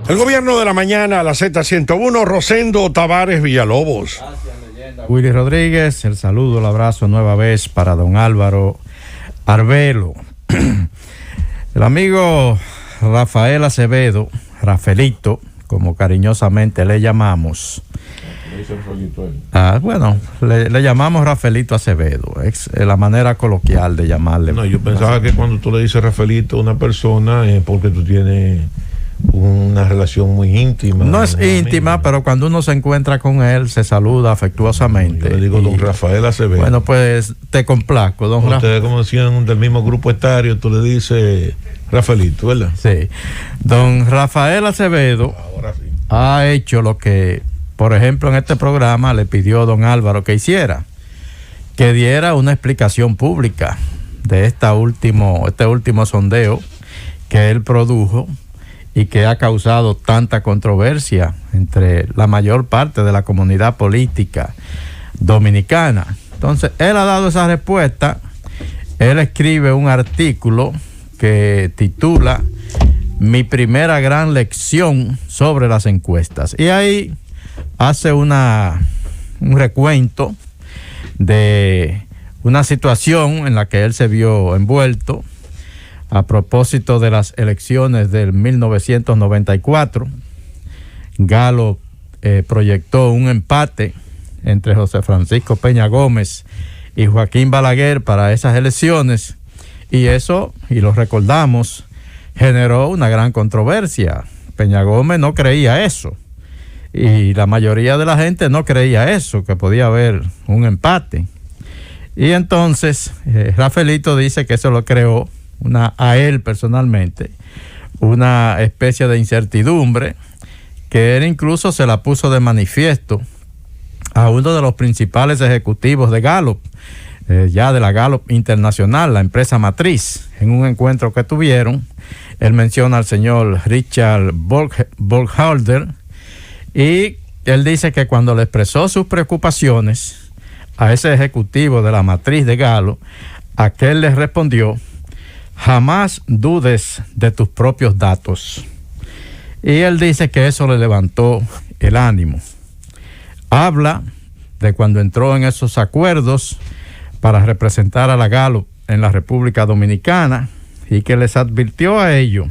El gobierno de la mañana a la Z101, Rosendo Tavares Villalobos. Willy Rodríguez, el saludo, el abrazo nueva vez para don Álvaro Arbelo. El amigo Rafael Acevedo, Rafaelito, como cariñosamente le llamamos. Bueno, le llamamos Rafaelito Acevedo, es la manera coloquial de llamarle. No, yo pensaba que cuando tú le dices Rafaelito a una persona es porque tú tienes una relación muy íntima. No es íntima, amigo, pero cuando uno se encuentra con él, se saluda afectuosamente. Yo le digo don Rafael Acevedo. Bueno, pues te complazco, don Rafael. Ustedes, como decían, del mismo grupo etario, tú le dices Rafaelito, ¿verdad? Sí. Don Rafael Acevedo ha hecho lo que, por ejemplo, en este programa le pidió don Álvaro que hiciera, que diera una explicación pública de este último sondeo que él produjo y que ha causado tanta controversia entre la mayor parte de la comunidad política dominicana. Entonces, él ha dado esa respuesta. Él escribe un artículo que titula Mi primera gran lección sobre las encuestas. Y ahí hace un recuento de una situación en la que él se vio envuelto a propósito de las elecciones del 1994. Gallup proyectó un empate entre José Francisco Peña Gómez y Joaquín Balaguer para esas elecciones, y eso, y lo recordamos, generó una gran controversia. Peña Gómez no creía eso, y la mayoría de la gente no creía eso, que podía haber un empate. Y entonces Rafaelito dice que eso lo creó a él personalmente una especie de incertidumbre, que él incluso se la puso de manifiesto a uno de los principales ejecutivos de Gallup, ya de la Gallup Internacional, la empresa matriz. En un encuentro que tuvieron, él menciona al señor Richard Burkhalter, y él dice que cuando le expresó sus preocupaciones a ese ejecutivo de la matriz de Gallup, aquel le respondió: jamás dudes de tus propios datos. Y él dice que eso le levantó el ánimo. Habla de cuando entró en esos acuerdos para representar a la Gallup en la República Dominicana, y que les advirtió a ellos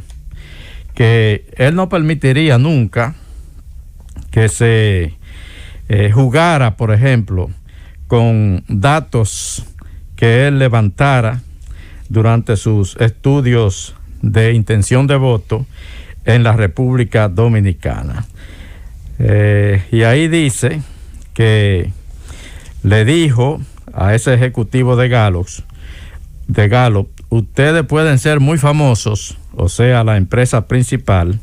que él no permitiría nunca que se jugara, por ejemplo, con datos que él levantara durante sus estudios de intención de voto en la República Dominicana. Y ahí dice que le dijo a ese ejecutivo de Gallup, ustedes pueden ser muy famosos, o sea, la empresa principal.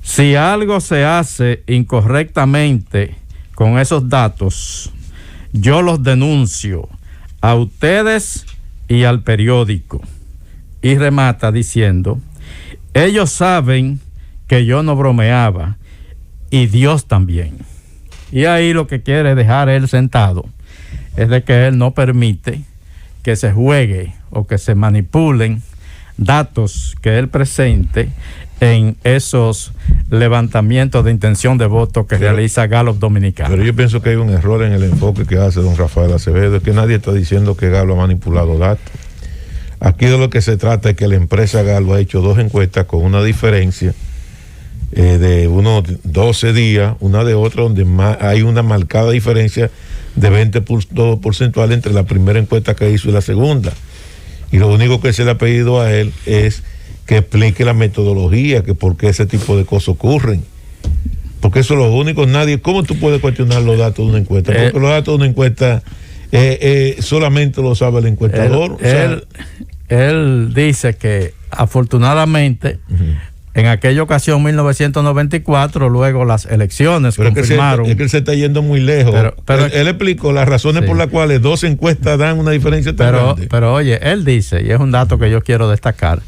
Si algo se hace incorrectamente con esos datos, yo los denuncio a ustedes y al periódico. Y remata diciendo: ellos saben que yo no bromeaba, y Dios también. Y ahí lo que quiere dejar él sentado es de que él no permite que se juegue o que se manipulen datos que él presente en esos levantamientos de intención de voto que realiza Gallup Dominicana. Pero yo pienso que hay un error en el enfoque que hace don Rafael Acevedo, es que nadie está diciendo que Gallup ha manipulado datos. Aquí de lo que se trata es que la empresa Gallup ha hecho 2 encuestas con una diferencia de unos 12 días, una de otra, donde hay una marcada diferencia de 20 puntos porcentuales entre la primera encuesta que hizo y la segunda. Y lo único que se le ha pedido a él es que explique la metodología, que por qué ese tipo de cosas ocurren. Porque eso es lo único. ¿Cómo tú puedes cuestionar los datos de una encuesta? Porque los datos de una encuesta solamente lo sabe el encuestador. Él dice que afortunadamente en aquella ocasión, 1994, luego las elecciones pero confirmaron. Es que él se está yendo muy lejos. Pero él explicó las razones por las cuales 2 encuestas dan una diferencia tan grande. Pero oye, él dice, y es un dato que yo quiero destacar,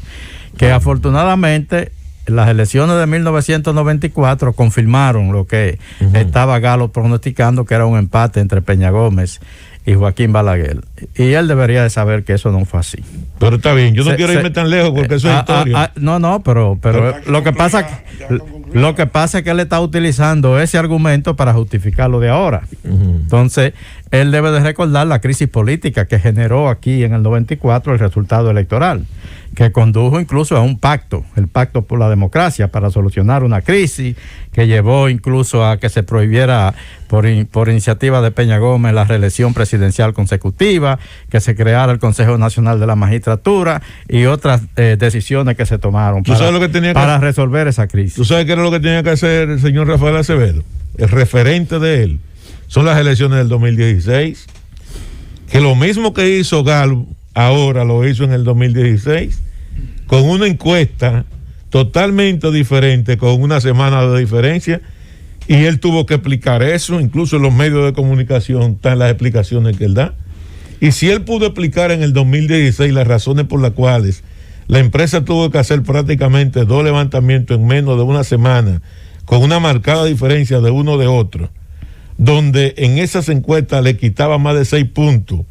que afortunadamente las elecciones de 1994 confirmaron lo que estaba Gallup pronosticando, que era un empate entre Peña Gómez y Joaquín Balaguer. Y él debería de saber que eso no fue así. Pero está bien, yo no quiero irme tan lejos porque eso es historia. No, pero lo que pasa Lo que pasa es que él está utilizando ese argumento para justificar lo de ahora. Entonces, él debe de recordar la crisis política que generó aquí en el 94 el resultado electoral, que condujo incluso a un pacto, el Pacto por la Democracia, para solucionar una crisis, que llevó incluso a que se prohibiera por iniciativa de Peña Gómez la reelección presidencial consecutiva, que se creara el Consejo Nacional de la Magistratura y otras decisiones que se tomaron para resolver esa crisis. ¿Tú sabes qué era lo que tenía que hacer el señor Rafael Acevedo? El referente de él son las elecciones del 2016, que lo mismo que hizo Galo ahora lo hizo en el 2016, con una encuesta totalmente diferente, con una semana de diferencia, y él tuvo que explicar eso. Incluso en los medios de comunicación están las explicaciones que él da. Y si él pudo explicar en el 2016 las razones por las cuales la empresa tuvo que hacer prácticamente 2 levantamientos en menos de una semana, con una marcada diferencia de uno de otro, donde en esas encuestas le quitaba más de 6 puntos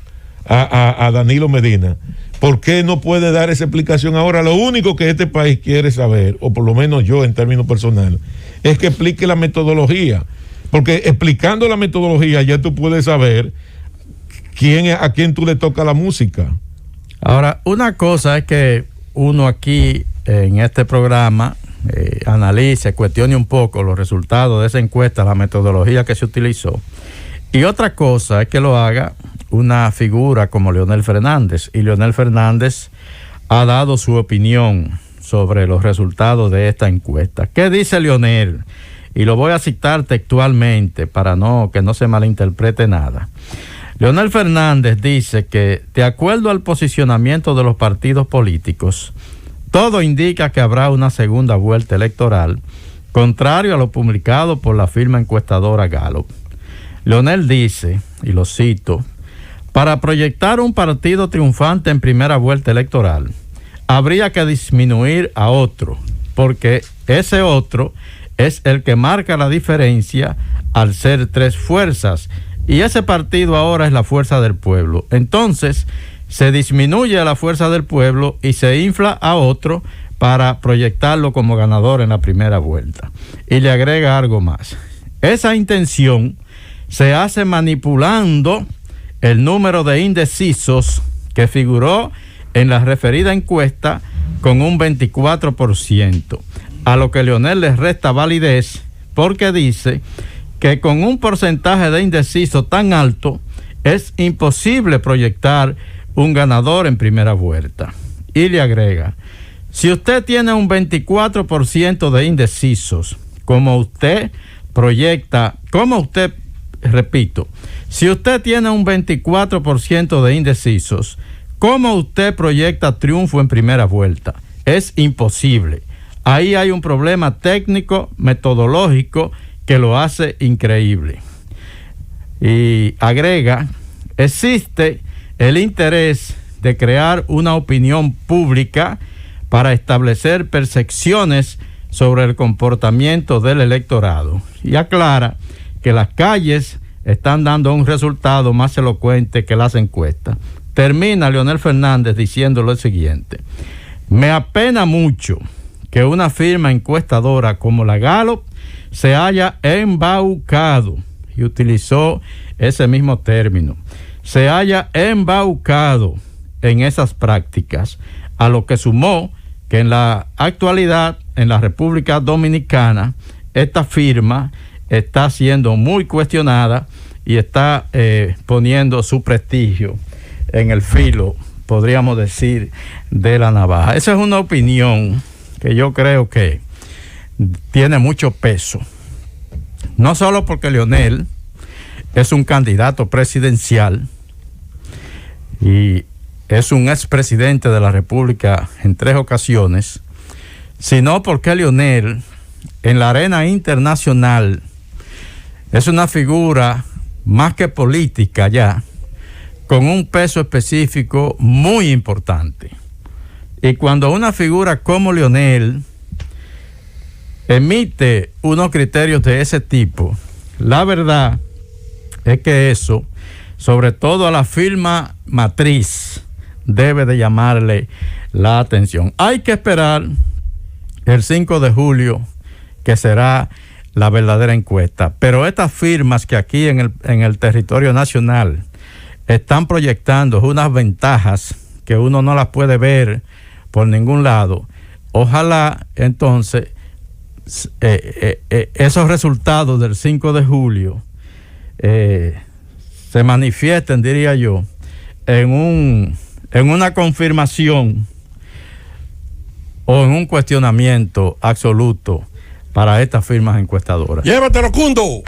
a Danilo Medina, ¿por qué no puede dar esa explicación ahora? Lo único que este país quiere saber, o por lo menos yo en términos personales, es que explique la metodología, porque explicando la metodología ya tú puedes saber a quién tú le tocas la música. Ahora, una cosa es que uno aquí en este programa analice, cuestione un poco los resultados de esa encuesta, la metodología que se utilizó, y otra cosa es que lo haga una figura como Leonel Fernández, y Leonel Fernández ha dado su opinión sobre los resultados de esta encuesta. ¿Qué dice Leonel? Y lo voy a citar textualmente para que no se malinterprete nada. Leonel Fernández dice que, de acuerdo al posicionamiento de los partidos políticos, todo indica que habrá una segunda vuelta electoral, contrario a lo publicado por la firma encuestadora Gallup. Leonel dice, y lo cito: para proyectar un partido triunfante en primera vuelta electoral, habría que disminuir a otro, porque ese otro es el que marca la diferencia al ser 3 fuerzas, y ese partido ahora es la fuerza del pueblo. Entonces, se disminuye a la fuerza del pueblo y se infla a otro para proyectarlo como ganador en la primera vuelta. Y le agrega algo más. Esa intención se hace manipulando el número de indecisos que figuró en la referida encuesta con un 24%, a lo que Leonel les resta validez, porque dice que con un porcentaje de indecisos tan alto es imposible proyectar un ganador en primera vuelta. Y le agrega: si usted tiene un 24% de indecisos, si usted tiene un 24% de indecisos, ¿cómo usted proyecta triunfo en primera vuelta? Es imposible. Ahí hay un problema técnico, metodológico, que lo hace increíble. Y agrega: existe el interés de crear una opinión pública para establecer percepciones sobre el comportamiento del electorado. Y aclara que las calles están dando un resultado más elocuente que las encuestas. Termina Leonel Fernández diciendo lo siguiente: me apena mucho que una firma encuestadora como la Gallup se haya embaucado, y utilizó ese mismo término, se haya embaucado en esas prácticas, a lo que sumó que en la actualidad en la República Dominicana esta firma está siendo muy cuestionada y está poniendo su prestigio en el filo, podríamos decir, de la navaja. Esa es una opinión que yo creo que tiene mucho peso, no solo porque Leonel es un candidato presidencial y es un expresidente de la República en 3 ocasiones, sino porque Leonel en la arena internacional es una figura más que política ya, con un peso específico muy importante. Y cuando una figura como Leonel emite unos criterios de ese tipo, la verdad es que eso, sobre todo a la firma matriz, debe de llamarle la atención. Hay que esperar el 5 de julio que será la verdadera encuesta. Pero estas firmas que aquí en el territorio nacional están proyectando unas ventajas que uno no las puede ver por ningún lado, ojalá entonces esos resultados del 5 de julio se manifiesten, diría yo, en una confirmación o en un cuestionamiento absoluto para estas firmas encuestadoras. Llévatelo, Cundo.